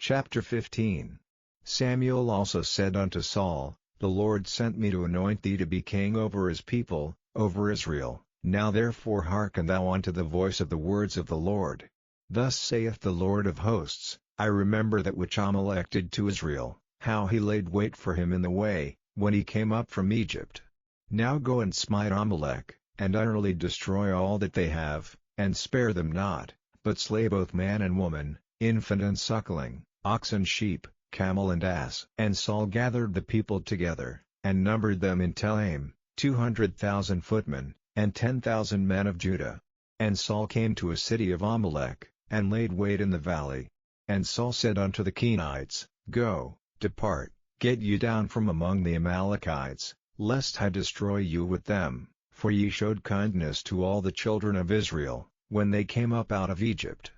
Chapter 15. Samuel also said unto Saul, The Lord sent me to anoint thee to be king over his people, over Israel. Now therefore hearken thou unto the voice of the words of the Lord. Thus saith the Lord of hosts, I remember that which Amalek did to Israel, how he laid wait for him in the way, when he came up from Egypt. Now go and smite Amalek, and utterly destroy all that they have, and spare them not, but slay both man and woman, infant and suckling, ox and sheep, camel and ass. And Saul gathered the people together, and numbered them in Telaim, 200,000 footmen, and 10,000 men of Judah. And Saul came to a city of Amalek, and laid wait in the valley. And Saul said unto the Kenites, Go, depart, get you down from among the Amalekites, lest I destroy you with them, for ye showed kindness to all the children of Israel, when they came up out of Egypt.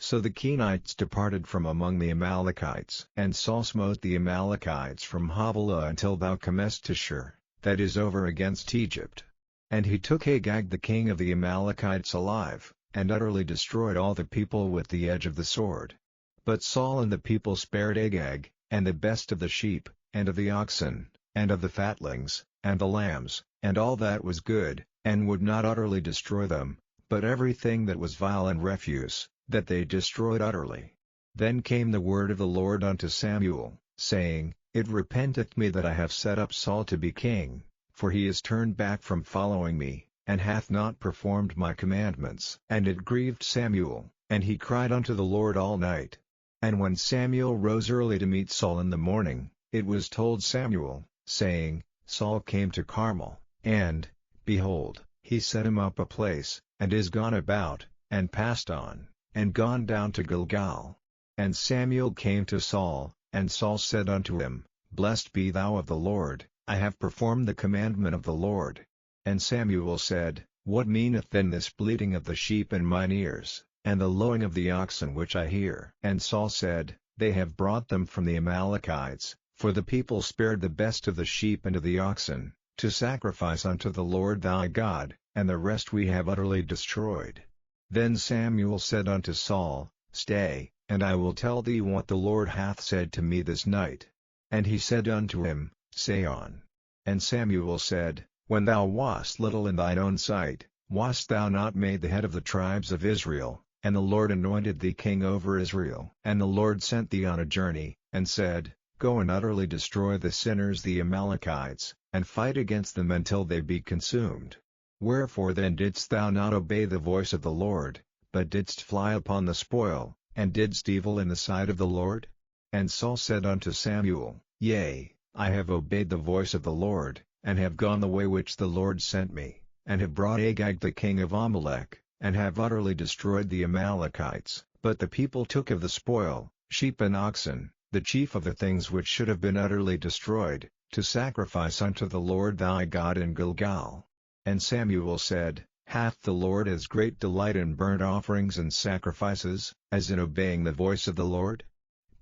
So the Kenites departed from among the Amalekites. And Saul smote the Amalekites from Havilah until thou comest to Shur, that is over against Egypt. And he took Agag the king of the Amalekites alive, and utterly destroyed all the people with the edge of the sword. But Saul and the people spared Agag, and the best of the sheep, and of the oxen, and of the fatlings, and the lambs, and all that was good, and would not utterly destroy them, but everything that was vile and refuse, that they destroyed utterly. Then came the word of the Lord unto Samuel, saying, It repenteth me that I have set up Saul to be king, for he is turned back from following me, and hath not performed my commandments. And it grieved Samuel, and he cried unto the Lord all night. And when Samuel rose early to meet Saul in the morning, it was told Samuel, saying, Saul came to Carmel, and, behold, he set him up a place, and is gone about, and passed on, and gone down to Gilgal. And Samuel came to Saul, and Saul said unto him, Blessed be thou of the Lord, I have performed the commandment of the Lord. And Samuel said, What meaneth then this bleating of the sheep in mine ears, and the lowing of the oxen which I hear? And Saul said, They have brought them from the Amalekites, for the people spared the best of the sheep and of the oxen, to sacrifice unto the Lord thy God, and the rest we have utterly destroyed. Then Samuel said unto Saul, Stay, and I will tell thee what the Lord hath said to me this night. And he said unto him, Say on. And Samuel said, When thou wast little in thine own sight, wast thou not made the head of the tribes of Israel, and the Lord anointed thee king over Israel? And the Lord sent thee on a journey, and said, Go and utterly destroy the sinners the Amalekites, and fight against them until they be consumed. Wherefore then didst thou not obey the voice of the Lord, but didst fly upon the spoil, and didst evil in the sight of the Lord? And Saul said unto Samuel, Yea, I have obeyed the voice of the Lord, and have gone the way which the Lord sent me, and have brought Agag the king of Amalek, and have utterly destroyed the Amalekites. But the people took of the spoil, sheep and oxen, the chief of the things which should have been utterly destroyed, to sacrifice unto the Lord thy God in Gilgal. And Samuel said, Hath the Lord as great delight in burnt offerings and sacrifices, as in obeying the voice of the Lord?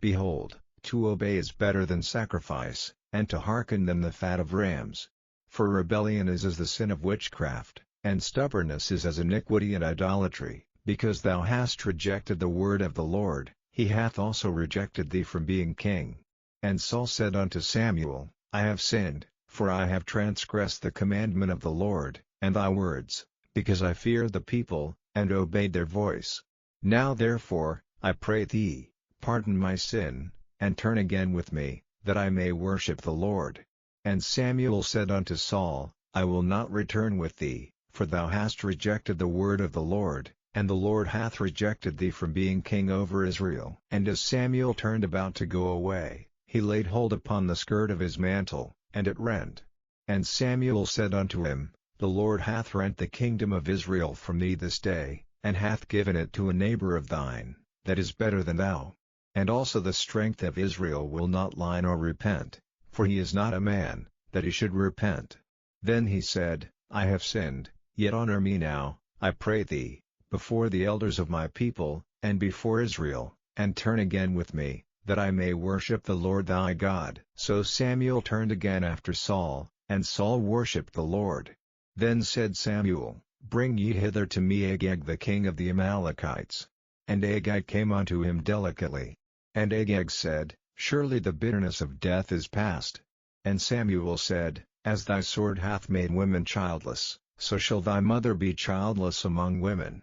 Behold, to obey is better than sacrifice, and to hearken than the fat of rams. For rebellion is as the sin of witchcraft, and stubbornness is as iniquity and idolatry. Because thou hast rejected the word of the Lord, he hath also rejected thee from being king. And Saul said unto Samuel, I have sinned, for I have transgressed the commandment of the Lord, and thy words, because I feared the people, and obeyed their voice. Now therefore, I pray thee, pardon my sin, and turn again with me, that I may worship the Lord. And Samuel said unto Saul, I will not return with thee, for thou hast rejected the word of the Lord, and the Lord hath rejected thee from being king over Israel. And as Samuel turned about to go away, he laid hold upon the skirt of his mantle, and it rent. And Samuel said unto him, The Lord hath rent the kingdom of Israel from thee this day, and hath given it to a neighbor of thine, that is better than thou. And also the strength of Israel will not lie nor repent, for he is not a man, that he should repent. Then he said, I have sinned, yet honor me now, I pray thee, before the elders of my people, and before Israel, and turn again with me, that I may worship the Lord thy God. So Samuel turned again after Saul, and Saul worshipped the Lord. Then said Samuel, Bring ye hither to me Agag the king of the Amalekites. And Agag came unto him delicately. And Agag said, Surely the bitterness of death is past. And Samuel said, As thy sword hath made women childless, so shall thy mother be childless among women.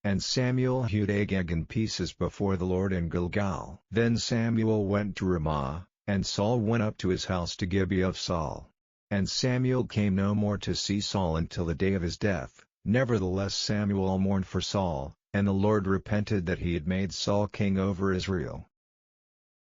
And Samuel hewed Agag in pieces before the Lord in Gilgal. Then Samuel went to Ramah, and Saul went up to his house to Gibeah of Saul. And Samuel came no more to see Saul until the day of his death. Nevertheless Samuel mourned for Saul, and the Lord repented that he had made Saul king over Israel.